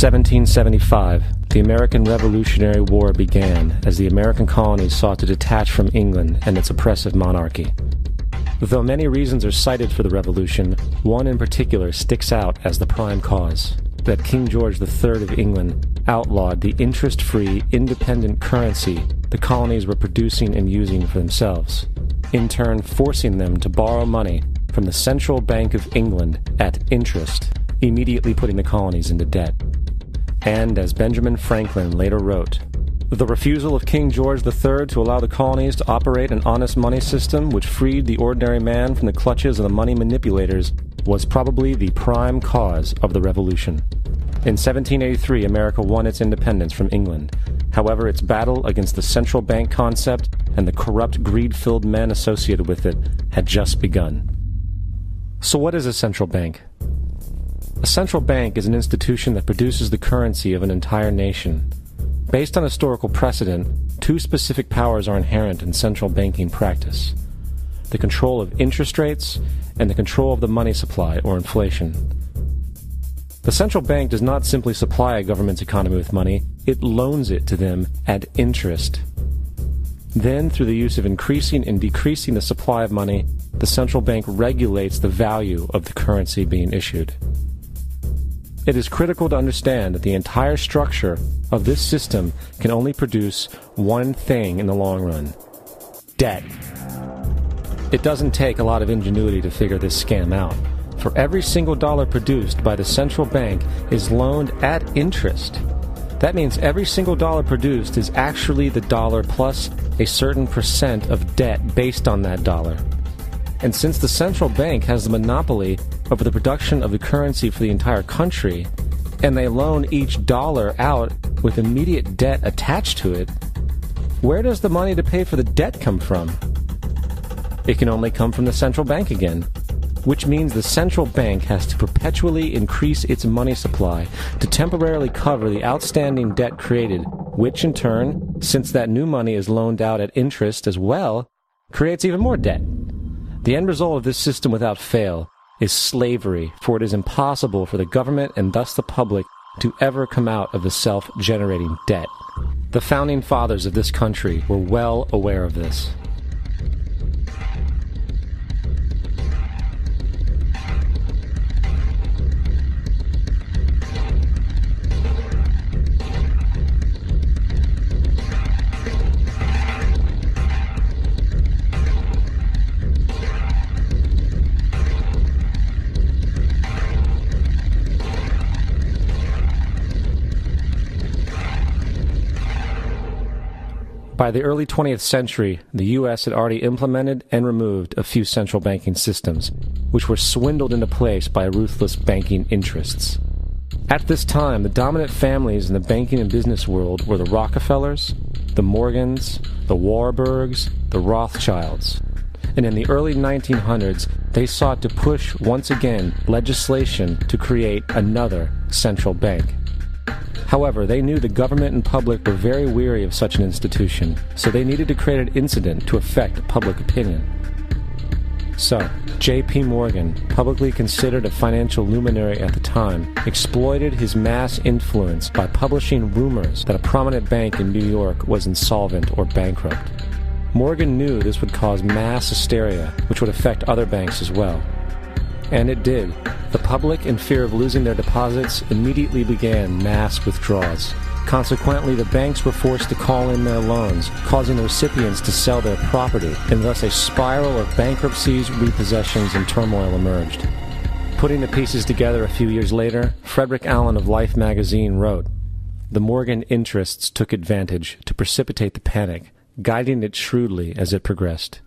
1775, the American Revolutionary War began as the American colonies sought to detach from England and its oppressive monarchy. Though many reasons are cited for the revolution, one in particular sticks out as the prime cause: that King George III of England outlawed the interest-free, independent currency the colonies were producing and using for themselves, in turn forcing them to borrow money from the Central Bank of England at interest, immediately putting the colonies into debt. And as Benjamin Franklin later wrote, the refusal of King George III to allow the colonies to operate an honest money system which freed the ordinary man from the clutches of the money manipulators was probably the prime cause of the revolution. In 1783, America won its independence from England. However, its battle against the central bank concept and the corrupt, greed-filled men associated with it had just begun. So what is a central bank? A central bank is an institution that produces the currency of an entire nation. Based on historical precedent, two specific powers are inherent in central banking practice: the control of interest rates and the control of the money supply, or inflation. The central bank does not simply supply a government's economy with money, it loans it to them at interest. Then, through the use of increasing and decreasing the supply of money, the central bank regulates the value of the currency being issued. It is critical to understand that the entire structure of this system can only produce one thing in the long run: debt. It doesn't take a lot of ingenuity to figure this scam out. For every single dollar produced by the central bank is loaned at interest. That means every single dollar produced is actually the dollar plus a certain percent of debt based on that dollar. And since the central bank has the monopoly over the production of the currency for the entire country, and they loan each dollar out with immediate debt attached to it, where does the money to pay for the debt come from? It can only come from the central bank again, which means the central bank has to perpetually increase its money supply to temporarily cover the outstanding debt created, which in turn, since that new money is loaned out at interest as well, creates even more debt. The end result of this system without fail is slavery, for it is impossible for the government and thus the public to ever come out of the self-generating debt. The founding fathers of this country were well aware of this. By the early 20th century, the U.S. had already implemented and removed a few central banking systems, which were swindled into place by ruthless banking interests. At this time, the dominant families in the banking and business world were the Rockefellers, the Morgans, the Warburgs, the Rothschilds. And in the early 1900s, they sought to push, once again, legislation to create another central bank. However, they knew the government and public were very weary of such an institution, so they needed to create an incident to affect public opinion. So, J.P. Morgan, publicly considered a financial luminary at the time, exploited his mass influence by publishing rumors that a prominent bank in New York was insolvent or bankrupt. Morgan knew this would cause mass hysteria, which would affect other banks as well. And it did. The public, in fear of losing their deposits, immediately began mass withdrawals. Consequently, the banks were forced to call in their loans, causing the recipients to sell their property, and thus a spiral of bankruptcies, repossessions, and turmoil emerged. Putting the pieces together a few years later, Frederick Allen of Life magazine wrote, "The Morgan interests took advantage to precipitate the panic, guiding it shrewdly as it progressed."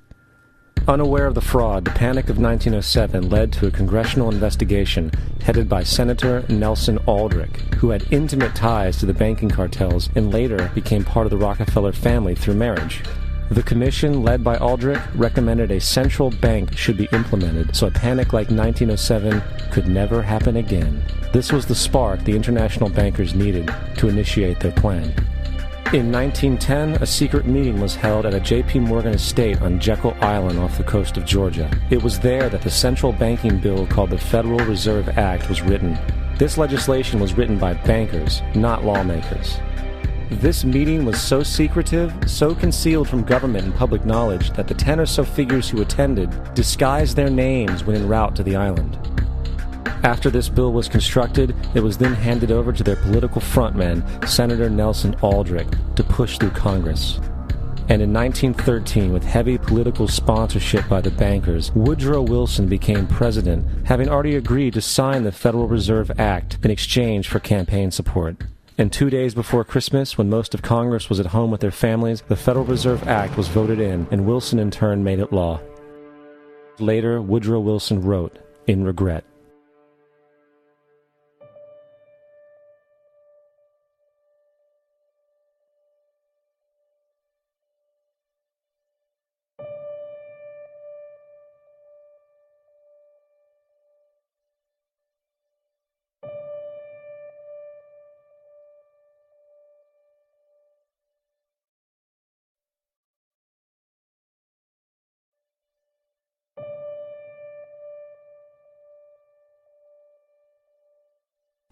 Unaware of the fraud, the Panic of 1907 led to a congressional investigation headed by Senator Nelson Aldrich, who had intimate ties to the banking cartels and later became part of the Rockefeller family through marriage. The commission, led by Aldrich, recommended a central bank should be implemented so a panic like 1907 could never happen again. This was the spark the international bankers needed to initiate their plan. In 1910, a secret meeting was held at a J.P. Morgan estate on Jekyll Island off the coast of Georgia. It was there that the central banking bill called the Federal Reserve Act was written. This legislation was written by bankers, not lawmakers. This meeting was so secretive, so concealed from government and public knowledge that the 10 or so figures who attended disguised their names when en route to the island. After this bill was constructed, it was then handed over to their political frontman, Senator Nelson Aldrich, to push through Congress. And in 1913, with heavy political sponsorship by the bankers, Woodrow Wilson became president, having already agreed to sign the Federal Reserve Act in exchange for campaign support. And 2 days before Christmas, when most of Congress was at home with their families, the Federal Reserve Act was voted in, and Wilson in turn made it law. Later, Woodrow Wilson wrote, in regret,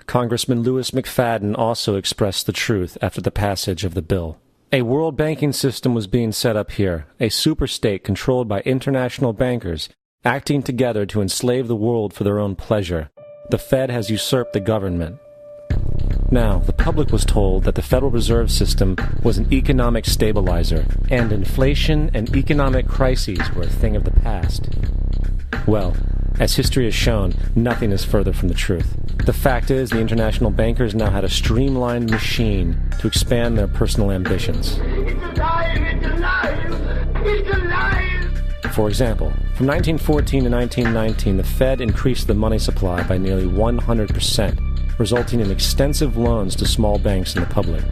Congressman Louis McFadden also expressed the truth after the passage of the bill. A world banking system was being set up here, a superstate controlled by international bankers, acting together to enslave the world for their own pleasure. The Fed has usurped the government. Now, the public was told that the Federal Reserve System was an economic stabilizer, and inflation and economic crises were a thing of the past. Well, as history has shown, nothing is further from the truth. The fact is, the international bankers now had a streamlined machine to expand their personal ambitions. It's alive! It's alive! It's alive! For example, from 1914 to 1919, the Fed increased the money supply by nearly 100%, resulting in extensive loans to small banks and the public.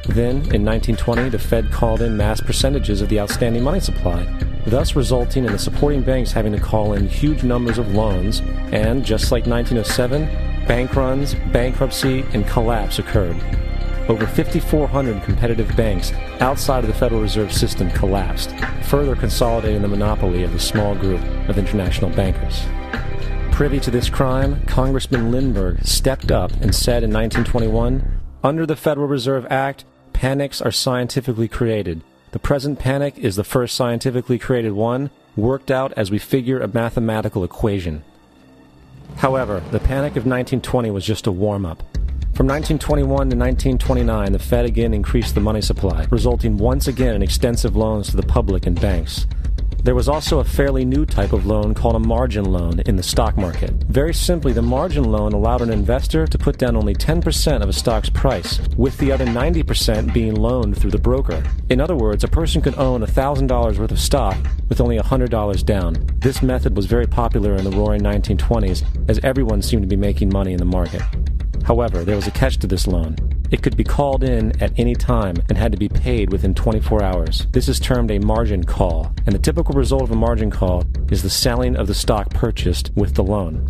Then, in 1920, the Fed called in mass percentages of the outstanding money supply, thus resulting in the supporting banks having to call in huge numbers of loans, and, just like 1907, bank runs, bankruptcy, and collapse occurred. Over 5,400 competitive banks outside of the Federal Reserve System collapsed, further consolidating the monopoly of the small group of international bankers. Privy to this crime, Congressman Lindbergh stepped up and said in 1921, "Under the Federal Reserve Act, panics are scientifically created. The present panic is the first scientifically created one, worked out as we figure a mathematical equation." However, the panic of 1920 was just a warm-up. From 1921 to 1929, the Fed again increased the money supply, resulting once again in extensive loans to the public and banks. There was also a fairly new type of loan called a margin loan in the stock market. Very simply, the margin loan allowed an investor to put down only 10% of a stock's price, with the other 90% being loaned through the broker. In other words, a person could own $1,000 worth of stock with only $100 down. This method was very popular in the roaring 1920s, as everyone seemed to be making money in the market. However, there was a catch to this loan. It could be called in at any time and had to be paid within 24 hours. This is termed a margin call, and the typical result of a margin call is the selling of the stock purchased with the loan.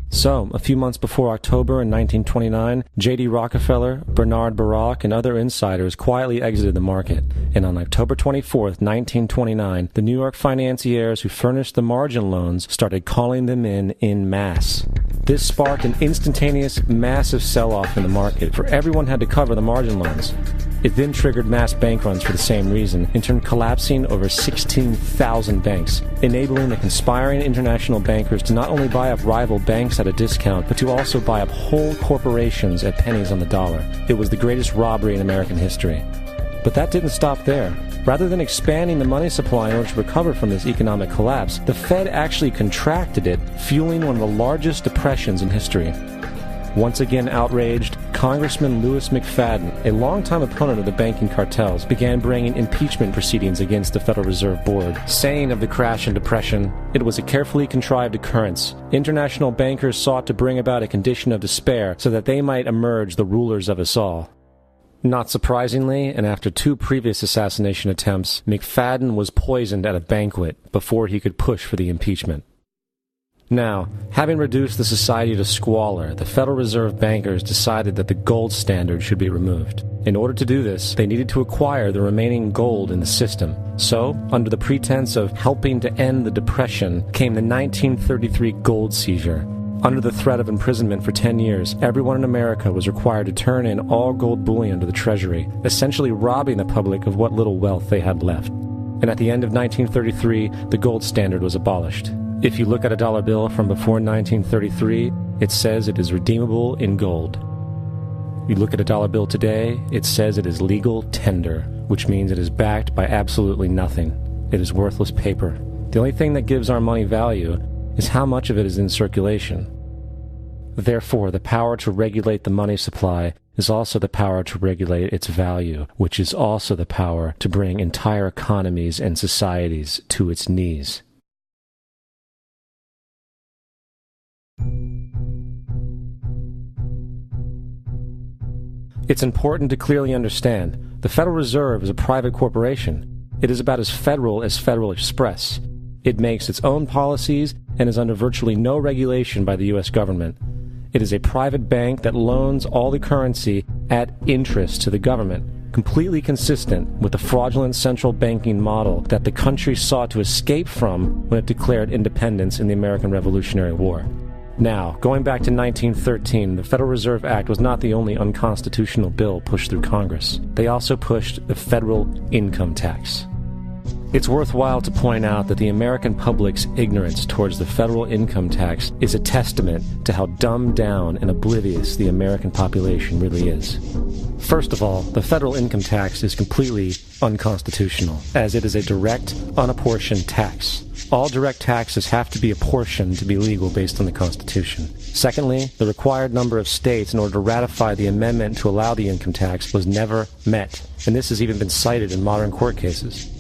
So, a few months before October in 1929, J.D. Rockefeller, Bernard Baruch, and other insiders quietly exited the market, and on October 24, 1929, the New York financiers who furnished the margin loans started calling them in masse. This sparked an instantaneous, massive sell-off in the market, for everyone had to cover the margin loans. It then triggered mass bank runs for the same reason, in turn collapsing over 16,000 banks, enabling the conspiring international bankers to not only buy up rival banks at a discount, but to also buy up whole corporations at pennies on the dollar. It was the greatest robbery in American history. But that didn't stop there. Rather than expanding the money supply in order to recover from this economic collapse, the Fed actually contracted it, fueling one of the largest depressions in history. Once again outraged, Congressman Louis McFadden, a longtime opponent of the banking cartels, began bringing impeachment proceedings against the Federal Reserve Board, saying of the crash and depression, "It was a carefully contrived occurrence. International bankers sought to bring about a condition of despair so that they might emerge the rulers of us all." Not surprisingly, and after 2 previous assassination attempts, McFadden was poisoned at a banquet before he could push for the impeachment. Now, having reduced the society to squalor, the Federal Reserve bankers decided that the gold standard should be removed. In order to do this, they needed to acquire the remaining gold in the system. So, under the pretense of helping to end the Depression, came the 1933 gold seizure. Under the threat of imprisonment for 10 years, everyone in America was required to turn in all gold bullion to the Treasury, essentially robbing the public of what little wealth they had left. And at the end of 1933, the gold standard was abolished. If you look at a dollar bill from before 1933, it says it is redeemable in gold. You look at a dollar bill today, it says it is legal tender, which means it is backed by absolutely nothing. It is worthless paper. The only thing that gives our money value is how much of it is in circulation. Therefore, the power to regulate the money supply is also the power to regulate its value, which is also the power to bring entire economies and societies to its knees. It's important to clearly understand the Federal Reserve is a private corporation. It is about as Federal Express. It makes its own policies and is under virtually no regulation by the U.S. government. It is a private bank that loans all the currency at interest to the government, completely consistent with the fraudulent central banking model that the country sought to escape from when it declared independence in the American Revolutionary War. Now, going back to 1913, the Federal Reserve Act was not the only unconstitutional bill pushed through Congress. They also pushed the federal income tax. It's worthwhile to point out that the American public's ignorance towards the federal income tax is a testament to how dumbed down and oblivious the American population really is. First of all, the federal income tax is completely unconstitutional, as it is a direct, unapportioned tax. All direct taxes have to be apportioned to be legal based on the Constitution. Secondly, the required number of states in order to ratify the amendment to allow the income tax was never met, and this has even been cited in modern court cases.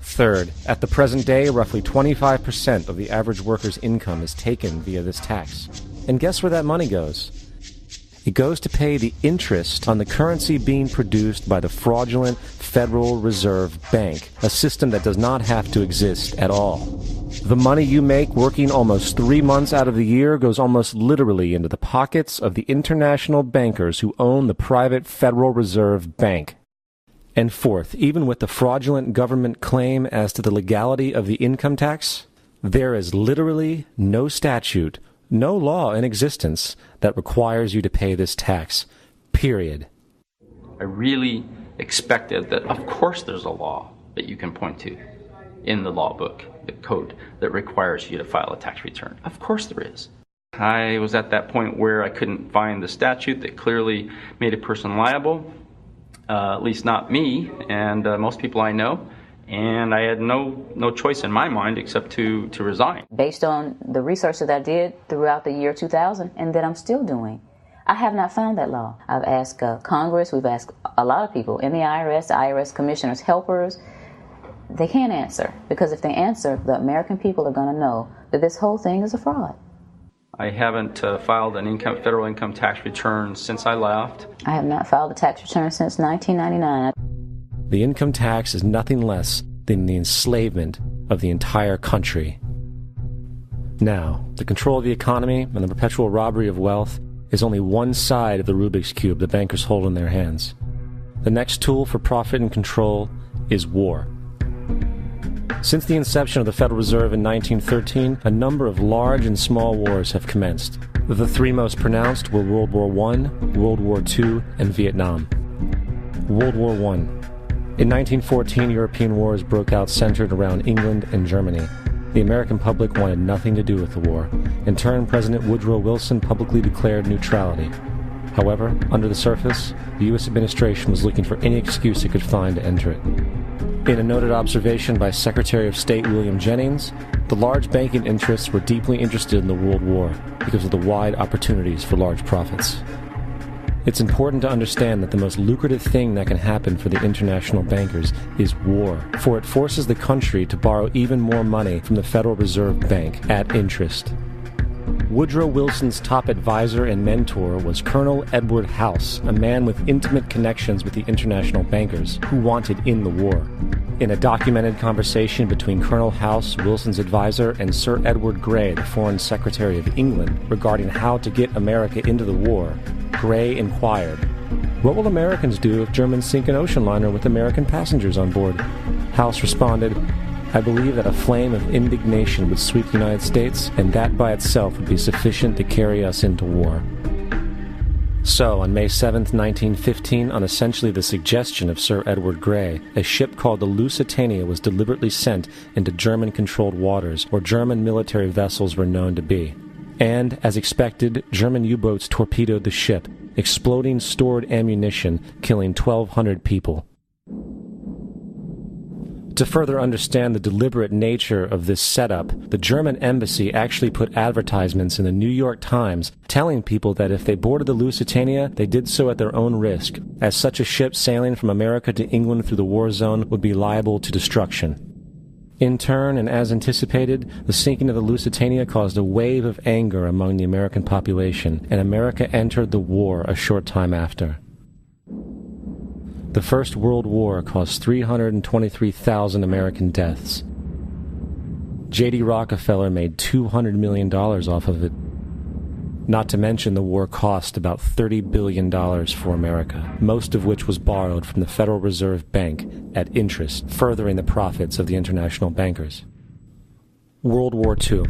Third, at the present day, roughly 25% of the average worker's income is taken via this tax. And guess where that money goes? It goes to pay the interest on the currency being produced by the fraudulent Federal Reserve Bank, a system that does not have to exist at all. The money you make working almost 3 months out of the year goes almost literally into the pockets of the international bankers who own the private Federal Reserve Bank. And fourth, even with the fraudulent government claim as to the legality of the income tax, there is literally no statute, no law in existence that requires you to pay this tax, period. I really expected that, of course there's a law that you can point to in the law book, the code, that requires you to file a tax return. Of course there is. I was at that point where I couldn't find the statute that clearly made a person liable. At least not me, and most people I know, and I had no choice in my mind except to resign. Based on the research that I did throughout the year 2000, and that I'm still doing, I have not found that law. I've asked Congress, we've asked a lot of people in the IRS commissioners, helpers. They can't answer, because if they answer, the American people are going to know that this whole thing is a fraud. I haven't filed an federal income tax return since I left. I have not filed a tax return since 1999. The income tax is nothing less than the enslavement of the entire country. Now, the control of the economy and the perpetual robbery of wealth is only one side of the Rubik's Cube the bankers hold in their hands. The next tool for profit and control is war. Since the inception of the Federal Reserve in 1913, a number of large and small wars have commenced. The three most pronounced were World War I, World War II, and Vietnam. World War I. In 1914, European wars broke out centered around England and Germany. The American public wanted nothing to do with the war. In turn, President Woodrow Wilson publicly declared neutrality. However, under the surface, the U.S. administration was looking for any excuse it could find to enter it. In a noted observation by Secretary of State William Jennings, the large banking interests were deeply interested in the World War because of the wide opportunities for large profits. It's important to understand that the most lucrative thing that can happen for the international bankers is war, for it forces the country to borrow even more money from the Federal Reserve Bank at interest. Woodrow Wilson's top advisor and mentor was Colonel Edward House, a man with intimate connections with the international bankers who wanted in the war. In a documented conversation between Colonel House, Wilson's advisor, and Sir Edward Grey, the Foreign Secretary of England, regarding how to get America into the war, Grey inquired, "What will Americans do if Germans sink an ocean liner with American passengers on board?" House responded, I believe that a flame of indignation would sweep the United States, and that by itself would be sufficient to carry us into war. So, on May 7, 1915, on essentially the suggestion of Sir Edward Grey, a ship called the Lusitania was deliberately sent into German-controlled waters, where German military vessels were known to be. And, as expected, German U-boats torpedoed the ship, exploding stored ammunition, killing 1,200 people. To further understand the deliberate nature of this setup, the German embassy actually put advertisements in the New York Times telling people that if they boarded the Lusitania, they did so at their own risk, as such a ship sailing from America to England through the war zone would be liable to destruction. In turn, and as anticipated, the sinking of the Lusitania caused a wave of anger among the American population, and America entered the war a short time after. The First World War caused 323,000 American deaths. J.D. Rockefeller made $200 million off of it. Not to mention the war cost about $30 billion for America, most of which was borrowed from the Federal Reserve Bank at interest, furthering the profits of the international bankers. World War II.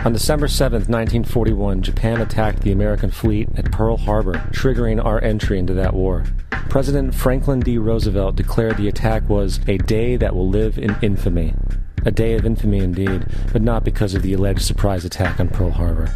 On December 7, 1941, Japan attacked the American fleet at Pearl Harbor, triggering our entry into that war. President Franklin D. Roosevelt declared the attack was a day that will live in infamy. A day of infamy indeed, but not because of the alleged surprise attack on Pearl Harbor.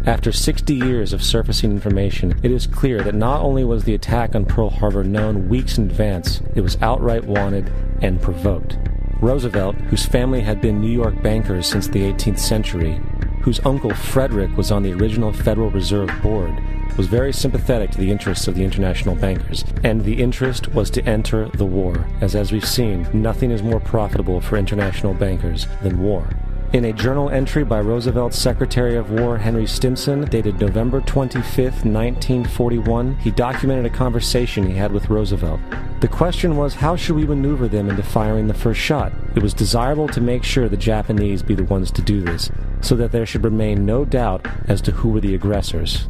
After 60 years of surfacing information, it is clear that not only was the attack on Pearl Harbor known weeks in advance, it was outright wanted and provoked. Roosevelt, whose family had been New York bankers since the 18th century, whose uncle Frederick was on the original Federal Reserve Board, was very sympathetic to the interests of the international bankers, and the interest was to enter the war, as we've seen, nothing is more profitable for international bankers than war. In a journal entry by Roosevelt's Secretary of War Henry Stimson, dated November 25, 1941, he documented a conversation he had with Roosevelt. The question was, how should we maneuver them into firing the first shot? It was desirable to make sure the Japanese be the ones to do this, so that there should remain no doubt as to who were the aggressors.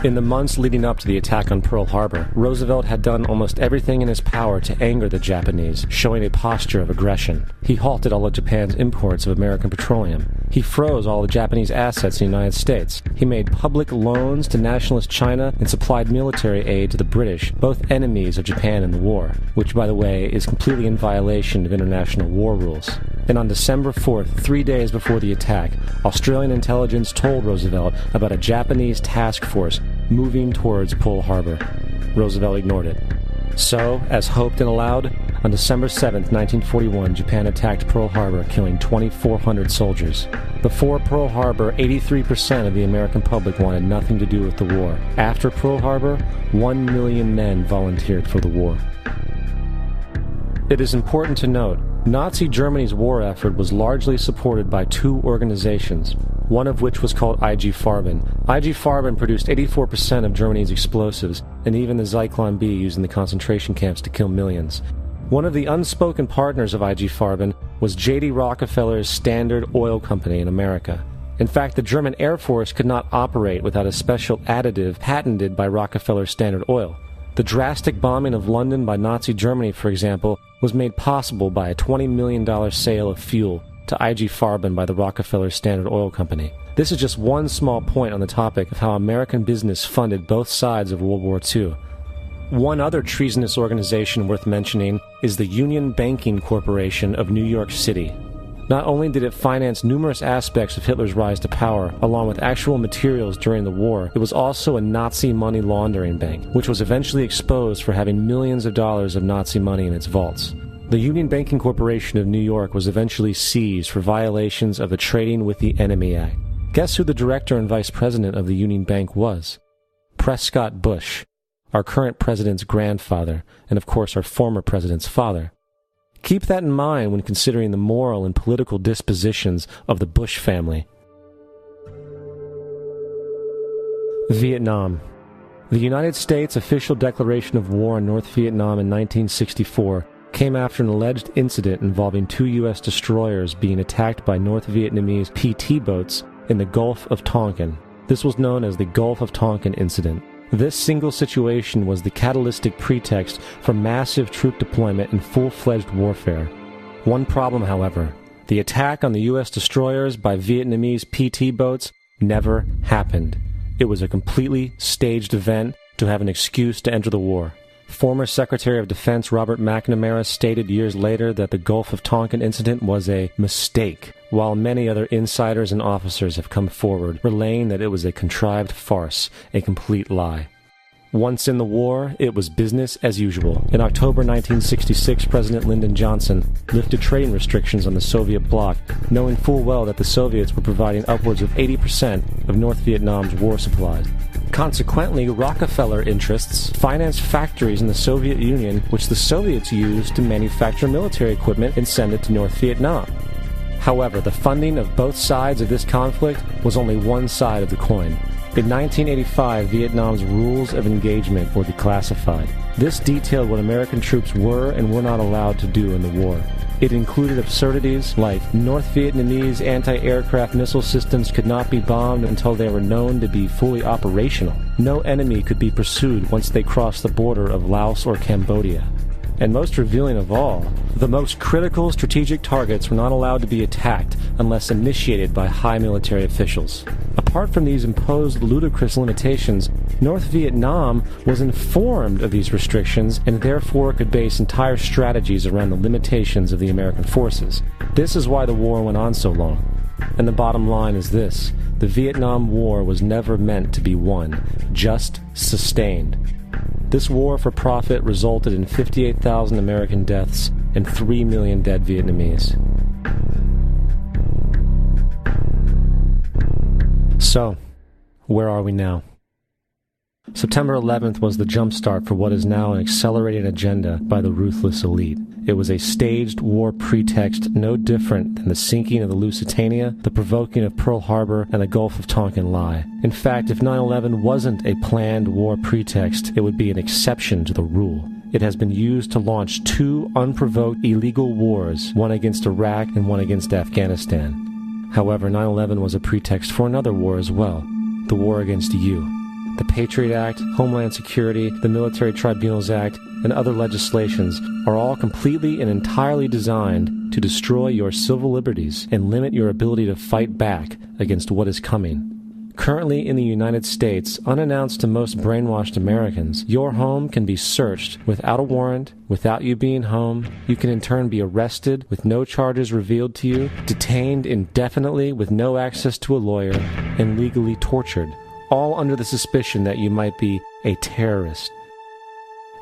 In the months leading up to the attack on Pearl Harbor, Roosevelt had done almost everything in his power to anger the Japanese, showing a posture of aggression. He halted all of Japan's imports of American petroleum. He froze all the Japanese assets in the United States. He made public loans to nationalist China and supplied military aid to the British, both enemies of Japan in the war, which, by the way, is completely in violation of international war rules. And on December 4th, 3 days before the attack, Australian intelligence told Roosevelt about a Japanese task force moving towards Pearl Harbor. Roosevelt ignored it. So, as hoped and allowed, on December 7th, 1941, Japan attacked Pearl Harbor, killing 2,400 soldiers. Before Pearl Harbor, 83% of the American public wanted nothing to do with the war. After Pearl Harbor, 1 million men volunteered for the war. It is important to note, Nazi Germany's war effort was largely supported by two organizations, one of which was called IG Farben. IG Farben produced 84% of Germany's explosives, and even the Zyklon B used in the concentration camps to kill millions. One of the unspoken partners of IG Farben was J.D. Rockefeller's Standard Oil Company in America. In fact, the German Air Force could not operate without a special additive patented by Rockefeller's Standard Oil. The drastic bombing of London by Nazi Germany, for example, was made possible by a $20 million sale of fuel to IG Farben by the Rockefeller Standard Oil Company. This is just one small point on the topic of how American business funded both sides of World War II. One other treasonous organization worth mentioning is the Union Banking Corporation of New York City. Not only did it finance numerous aspects of Hitler's rise to power, along with actual materials during the war, it was also a Nazi money laundering bank, which was eventually exposed for having millions of dollars of Nazi money in its vaults. The Union Banking Corporation of New York was eventually seized for violations of the Trading with the Enemy Act. Guess who the director and vice president of the Union Bank was? Prescott Bush, our current president's grandfather, and of course our former president's father. Keep that in mind when considering the moral and political dispositions of the Bush family. Vietnam. The United States' official declaration of war on North Vietnam in 1964 came after an alleged incident involving two U.S. destroyers being attacked by North Vietnamese PT boats in the Gulf of Tonkin. This was known as the Gulf of Tonkin Incident. This single situation was the catalytic pretext for massive troop deployment and full-fledged warfare. One problem, however, The attack on the U.S. destroyers by Vietnamese PT boats never happened. It was a completely staged event to have an excuse to enter the war. Former Secretary of Defense Robert McNamara stated years later that the Gulf of Tonkin incident was a mistake, while many other insiders and officers have come forward, relaying that it was a contrived farce, a complete lie. Once in the war, it was business as usual. In October 1966, President Lyndon Johnson lifted trading restrictions on the Soviet bloc, knowing full well that the Soviets were providing upwards of 80% of North Vietnam's war supplies. Consequently, Rockefeller interests financed factories in the Soviet Union, which the Soviets used to manufacture military equipment and send it to North Vietnam. However, the funding of both sides of this conflict was only one side of the coin. In 1985, Vietnam's rules of engagement were declassified. This detailed what American troops were and were not allowed to do in the war. It included absurdities like North Vietnamese anti-aircraft missile systems could not be bombed until they were known to be fully operational. No enemy could be pursued once they crossed the border of Laos or Cambodia. And most revealing of all, the most critical strategic targets were not allowed to be attacked unless initiated by high military officials. Apart from these imposed ludicrous limitations, North Vietnam was informed of these restrictions and therefore could base entire strategies around the limitations of the American forces. This is why the war went on so long. And the bottom line is this: the Vietnam War was never meant to be won, just sustained. This war for profit resulted in 58,000 American deaths and 3 million dead Vietnamese. So, where are we now? September 11th was the jumpstart for what is now an accelerated agenda by the ruthless elite. It was a staged war pretext no different than the sinking of the Lusitania, the provoking of Pearl Harbor, and the Gulf of Tonkin lie. In fact, if 9/11 wasn't a planned war pretext, it would be an exception to the rule. It has been used to launch 2 unprovoked illegal wars, one against Iraq and one against Afghanistan. However, 9/11 was a pretext for another war as well, the war against you. The Patriot Act, Homeland Security, the Military Tribunals Act, and other legislations are all completely and entirely designed to destroy your civil liberties and limit your ability to fight back against what is coming. Currently in the United States, unannounced to most brainwashed Americans, your home can be searched without a warrant, without you being home. You can in turn be arrested with no charges revealed to you, detained indefinitely with no access to a lawyer, and legally tortured, all under the suspicion that you might be a terrorist.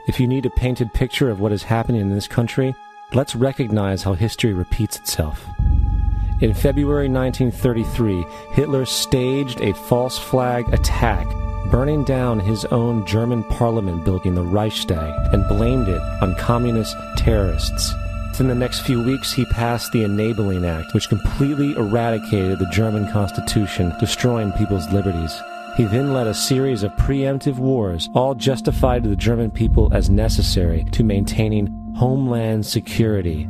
If you need a painted picture of what is happening in this country, let's recognize how history repeats itself. In February 1933, Hitler staged a false flag attack, burning down his own German parliament building, the Reichstag, and blamed it on communist terrorists. Within the next few weeks, he passed the Enabling Act, which completely eradicated the German Constitution, destroying people's liberties. He then led a series of preemptive wars, all justified to the German people as necessary to maintaining homeland security.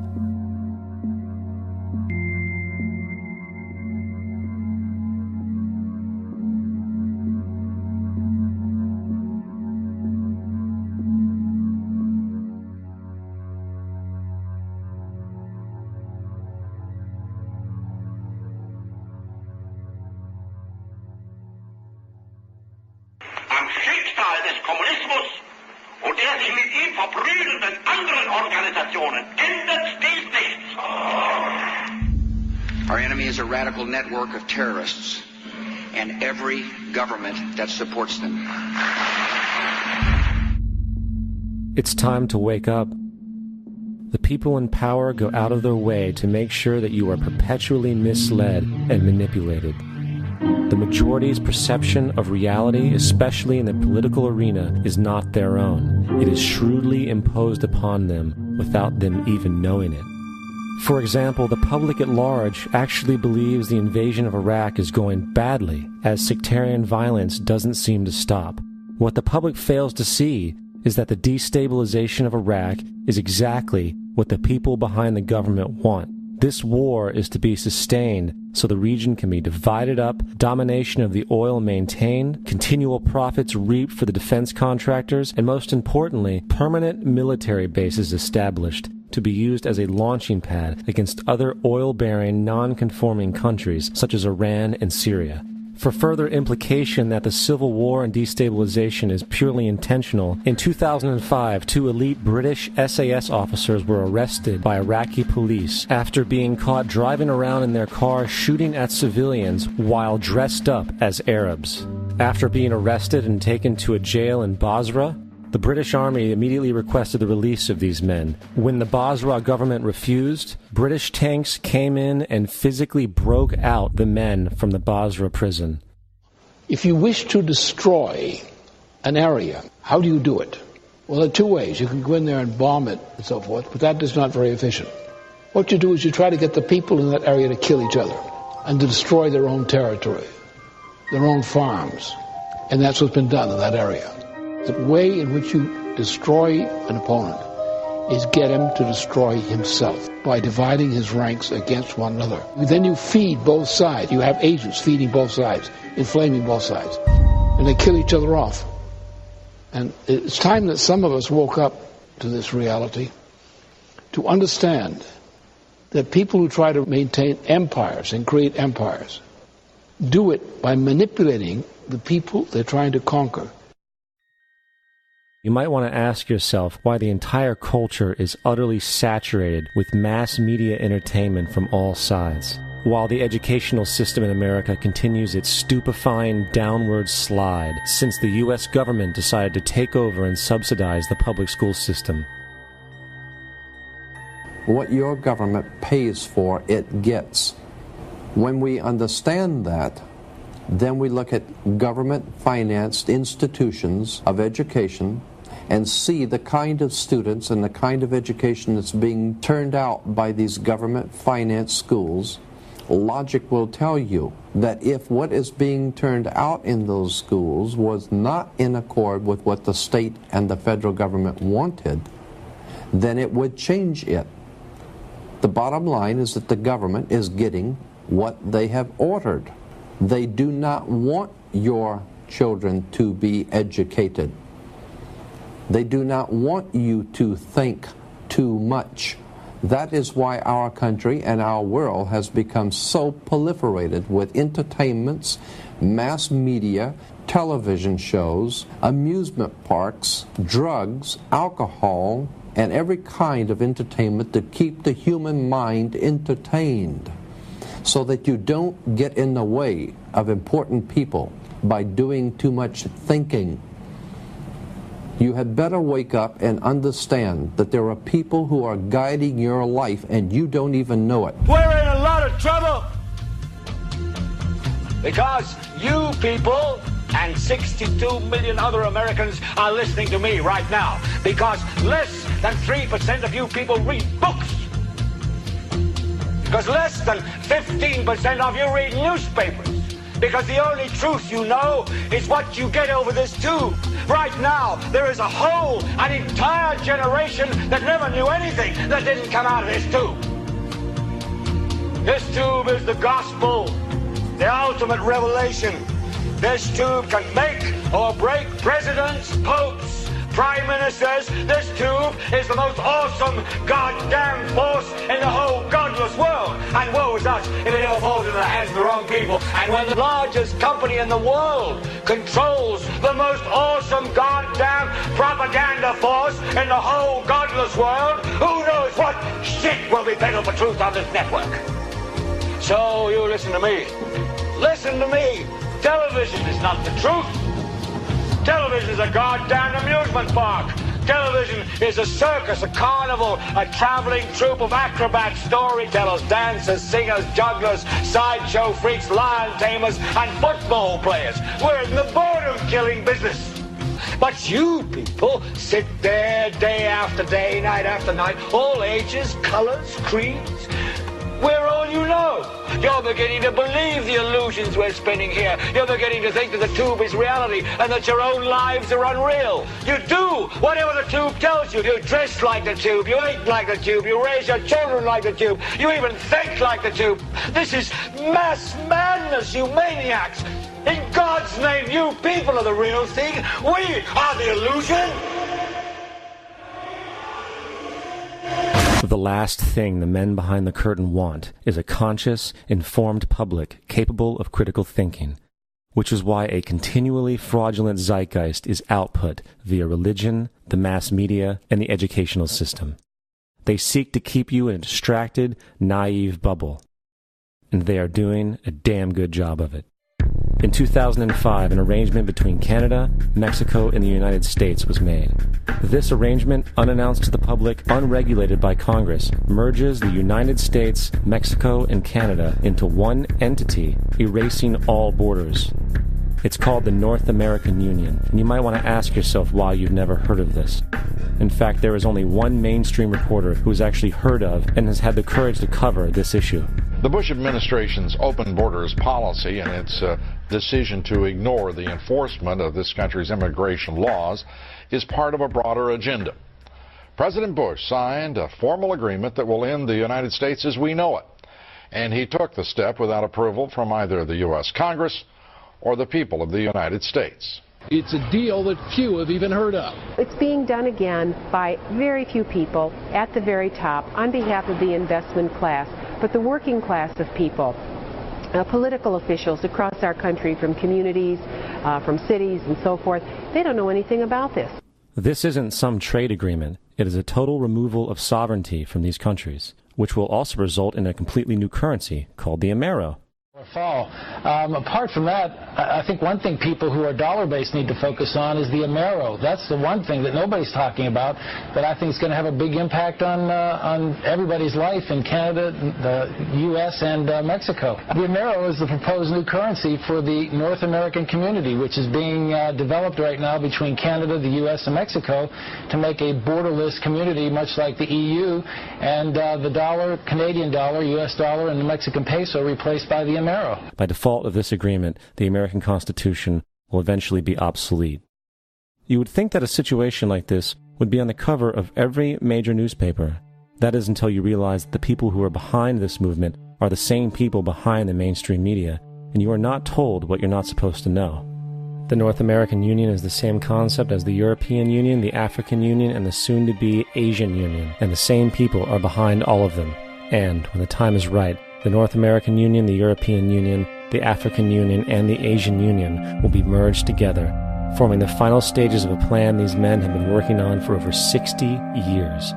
Our enemy is a radical network of terrorists and every government that supports them. It's time to wake up. The people in power go out of their way to make sure that you are perpetually misled and manipulated. The majority's perception of reality, especially in the political arena, is not their own. It is shrewdly imposed upon them without them even knowing it. For example, the public at large actually believes the invasion of Iraq is going badly, as sectarian violence doesn't seem to stop. What the public fails to see is that the destabilization of Iraq is exactly what the people behind the government want. This war is to be sustained so the region can be divided up, domination of the oil maintained, continual profits reaped for the defense contractors, and most importantly, permanent military bases established, to be used as a launching pad against other oil-bearing, non-conforming countries such as Iran and Syria. For further implication that the civil war and destabilization is purely intentional, in 2005, 2 elite British SAS officers were arrested by Iraqi police after being caught driving around in their car shooting at civilians while dressed up as Arabs. After being arrested and taken to a jail in Basra, the British Army immediately requested the release of these men. When the Basra government refused, British tanks came in and physically broke out the men from the Basra prison. If you wish to destroy an area, how do you do it? Well, there are 2 ways. You can go in there and bomb it and so forth, but that is not very efficient. What you do is you try to get the people in that area to kill each other and to destroy their own territory, their own farms. And that's what's been done in that area. The way in which you destroy an opponent is get him to destroy himself by dividing his ranks against one another. Then you feed both sides. You have agents feeding both sides, inflaming both sides. And they kill each other off. And it's time that some of us woke up to this reality to understand that people who try to maintain empires and create empires do it by manipulating the people they're trying to conquer. You might want to ask yourself why the entire culture is utterly saturated with mass media entertainment from all sides, while the educational system in America continues its stupefying downward slide since the U.S. government decided to take over and subsidize the public school system. What your government pays for, it gets. When we understand that, then we look at government-financed institutions of education and see the kind of students and the kind of education that's being turned out by these government-financed schools. Logic will tell you that if what is being turned out in those schools was not in accord with what the state and the federal government wanted, then it would change it. The bottom line is that the government is getting what they have ordered. They do not want your children to be educated. They do not want you to think too much. That is why our country and our world has become so proliferated with entertainments, mass media, television shows, amusement parks, drugs, alcohol, and every kind of entertainment to keep the human mind entertained, so that you don't get in the way of important people by doing too much thinking. You had better wake up and understand that there are people who are guiding your life and you don't even know it. We're in a lot of trouble because you people and 62 million other Americans are listening to me right now, because less than 3% of you people read books. Because less than 15% of you read newspapers. Because the only truth you know is what you get over this tube. Right now, there is an entire generation that never knew anything that didn't come out of this tube. This tube is the gospel, the ultimate revelation. This tube can make or break presidents, popes, prime ministers. This tube is the most awesome goddamn force in the whole godless world. And woe is us if it ever falls into the hands of the wrong people. And when the largest company in the world controls the most awesome goddamn propaganda force in the whole godless world, who knows what shit will be peddled for truth on this network. So you listen to me. Listen to me. Television is not the truth. Television is a goddamn amusement park. Television is a circus, a carnival, a traveling troupe of acrobats, storytellers, dancers, singers, jugglers, sideshow freaks, lion tamers, and football players. We're in the boredom-killing business. But you people sit there day after day, night after night, all ages, colors, creeds. We're all you know. You're beginning to believe the illusions we're spinning here. You're beginning to think that the tube is reality and that your own lives are unreal. You do whatever the tube tells you. You dress like the tube. You eat like the tube. You raise your children like the tube. You even think like the tube. This is mass madness, you maniacs. In God's name, you people are the real thing. We are the illusion. The last thing the men behind the curtain want is a conscious, informed public capable of critical thinking, which is why a continually fraudulent zeitgeist is output via religion, the mass media, and the educational system. They seek to keep you in a distracted, naive bubble, and they are doing a damn good job of it. In 2005, an arrangement between Canada, Mexico, and the United States was made. This arrangement, unannounced to the public, unregulated by Congress, merges the United States, Mexico, and Canada into one entity, erasing all borders. It's called the North American Union, and you might want to ask yourself why you've never heard of this. In fact, there is only one mainstream reporter who has actually heard of and has had the courage to cover this issue. The Bush administration's open borders policy and its decision to ignore the enforcement of this country's immigration laws is part of a broader agenda. President Bush signed a formal agreement that will end the United States as we know it, and he took the step without approval from either the U.S. Congress or the people of the United States. It's a deal that few have even heard of. It's being done again by very few people at the very top on behalf of the investment class, but the working class of people, political officials across our country, from communities, from cities and so forth, they don't know anything about this. This isn't some trade agreement. It is a total removal of sovereignty from these countries, which will also result in a completely new currency called the Amero. Fall. Apart from that, I think one thing people who are dollar-based need to focus on is the Amero. That's the one thing that nobody's talking about that I think is going to have a big impact on everybody's life in Canada, the U.S., and Mexico. The Amero is the proposed new currency for the North American community, which is being developed right now between Canada, the U.S., and Mexico to make a borderless community, much like the EU, and the dollar, Canadian dollar, U.S. dollar, and the Mexican peso replaced by the Amero. By default of this agreement, the American Constitution will eventually be obsolete. You would think that a situation like this would be on the cover of every major newspaper. That is until you realize that the people who are behind this movement are the same people behind the mainstream media, and you are not told what you're not supposed to know. The North American Union is the same concept as the European Union, the African Union, and the soon-to-be Asian Union, and the same people are behind all of them. And, when the time is right, the North American Union, the European Union, the African Union, and the Asian Union will be merged together, forming the final stages of a plan these men have been working on for over 60 years.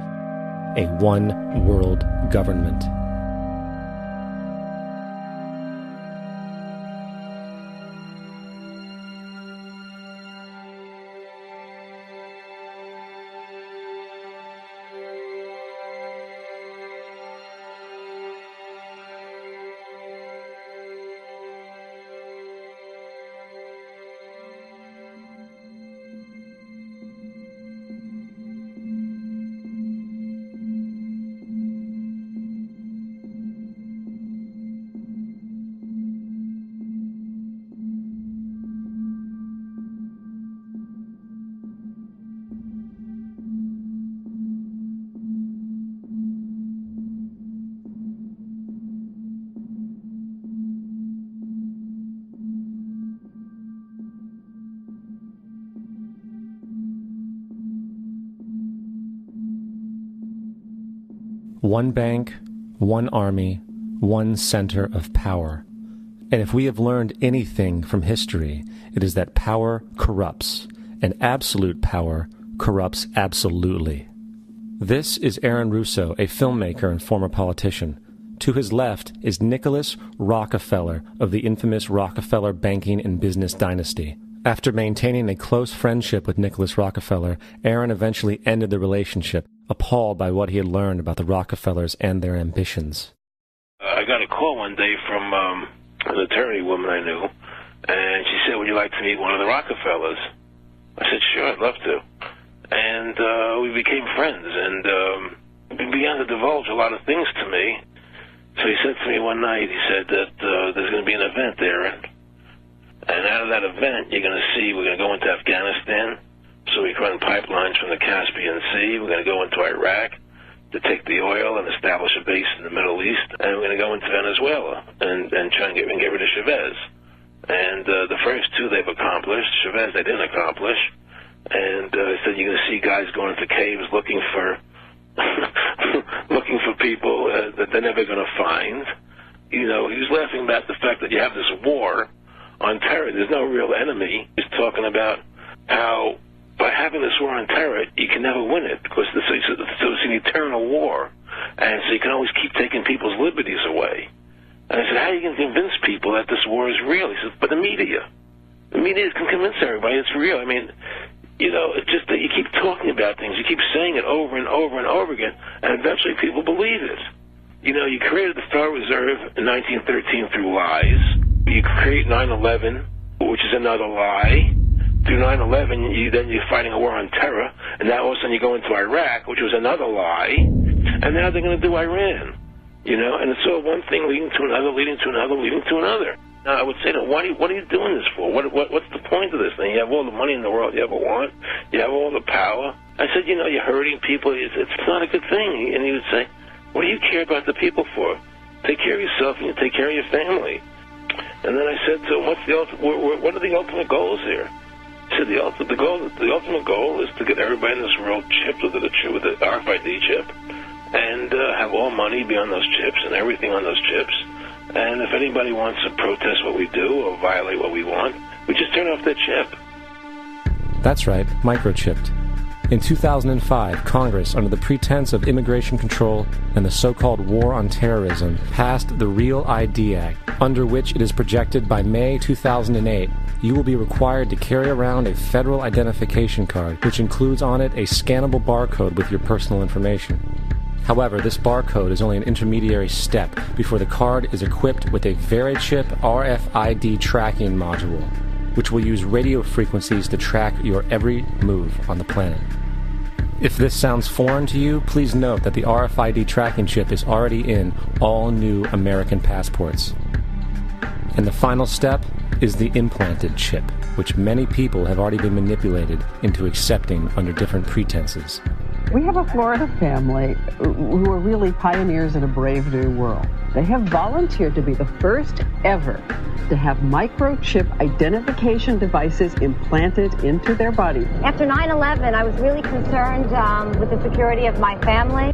A one-world government. One bank, one army, one center of power. And if we have learned anything from history, it is that power corrupts, and absolute power corrupts absolutely. This is Aaron Russo, a filmmaker and former politician. To his left is Nicholas Rockefeller of the infamous Rockefeller banking and business dynasty. After maintaining a close friendship with Nicholas Rockefeller, Aaron eventually ended the relationship, appalled by what he had learned about the Rockefellers and their ambitions. I got a call one day from an attorney woman I knew, and she said, "Would you like to meet one of the Rockefellers?" I said, "Sure, I'd love to." And we became friends, and he began to divulge a lot of things to me. So he said to me one night, he said that there's going to be an event there, and out of that event, you're going to see we're going to go into Afghanistan, so we can run pipelines from the Caspian Sea. We're going to go into Iraq to take the oil and establish a base in the Middle East, and we're going to go into Venezuela and try and get rid of Chavez. And the first two they've accomplished. Chavez they didn't accomplish. And he said you're going to see guys going into caves looking for looking for people that they're never going to find. You know, he was laughing about the fact that you have this war on terror. There's no real enemy. He's talking about how by having this war on terror, you can never win it because so it's an eternal war. And so you can always keep taking people's liberties away. And I said, how are you going to convince people that this war is real? He said, but the media can convince everybody it's real. I mean, you know, it's just that you keep talking about things. You keep saying it over and over and over again, and eventually people believe it. You know, you created the Federal Reserve in 1913 through lies. You create 9/11, which is another lie. Through 9/11, you're fighting a war on terror, and now all of a sudden you go into Iraq, which was another lie, and now they're going to do Iran. You know, and it's all one thing leading to another, leading to another, leading to another. Now, I would say, what are you doing this for? What's the point of this thing? You have all the money in the world you ever want. You have all the power. I said, you know, you're hurting people. It's not a good thing. And he would say, what do you care about the people for? Take care of yourself and you take care of your family. And then I said to him, what are the ultimate goals here? He said, the ultimate goal is to get everybody in this world chipped with the RFID chip and have all money be on those chips and everything on those chips. And if anybody wants to protest what we do or violate what we want, we just turn off their chip. That's right, microchipped. In 2005, Congress, under the pretense of immigration control and the so-called war on terrorism, passed the Real ID Act, under which it is projected by May 2008, you will be required to carry around a federal identification card, which includes on it a scannable barcode with your personal information. However, this barcode is only an intermediary step before the card is equipped with a Verichip RFID tracking module, which will use radio frequencies to track your every move on the planet. If this sounds foreign to you, please note that the RFID tracking chip is already in all new American passports. And the final step is the implanted chip, which many people have already been manipulated into accepting under different pretenses. We have a Florida family who are really pioneers in a brave new world. They have volunteered to be the first ever to have microchip identification devices implanted into their body. After 9/11, I was really concerned with the security of my family.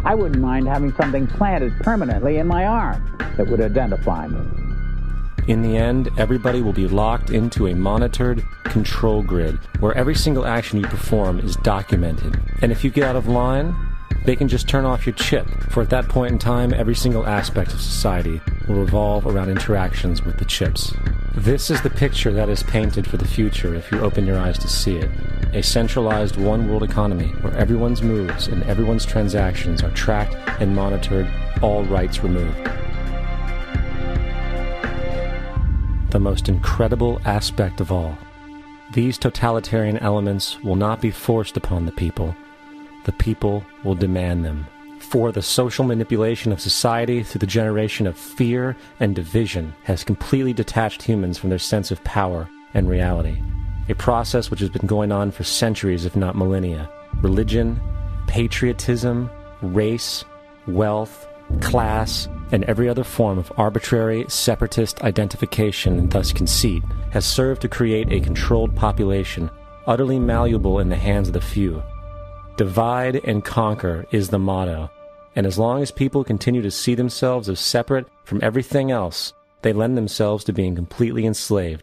I wouldn't mind having something planted permanently in my arm that would identify me. In the end, everybody will be locked into a monitored control grid where every single action you perform is documented. And if you get out of line, they can just turn off your chip, for at that point in time, every single aspect of society will revolve around interactions with the chips. This is the picture that is painted for the future if you open your eyes to see it. A centralized one-world economy where everyone's moves and everyone's transactions are tracked and monitored, all rights removed. The most incredible aspect of all. These totalitarian elements will not be forced upon the people. The people will demand them. For the social manipulation of society through the generation of fear and division has completely detached humans from their sense of power and reality. A process which has been going on for centuries, if not millennia. Religion, patriotism, race, wealth, class, and every other form of arbitrary, separatist identification and thus conceit has served to create a controlled population, utterly malleable in the hands of the few. Divide and conquer is the motto, and as long as people continue to see themselves as separate from everything else, they lend themselves to being completely enslaved.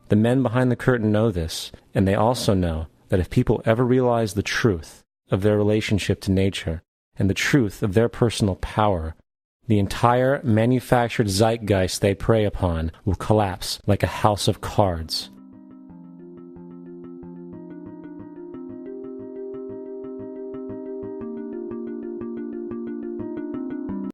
The men behind the curtain know this, and they also know that if people ever realize the truth of their relationship to nature and the truth of their personal power, the entire manufactured zeitgeist they prey upon will collapse like a house of cards.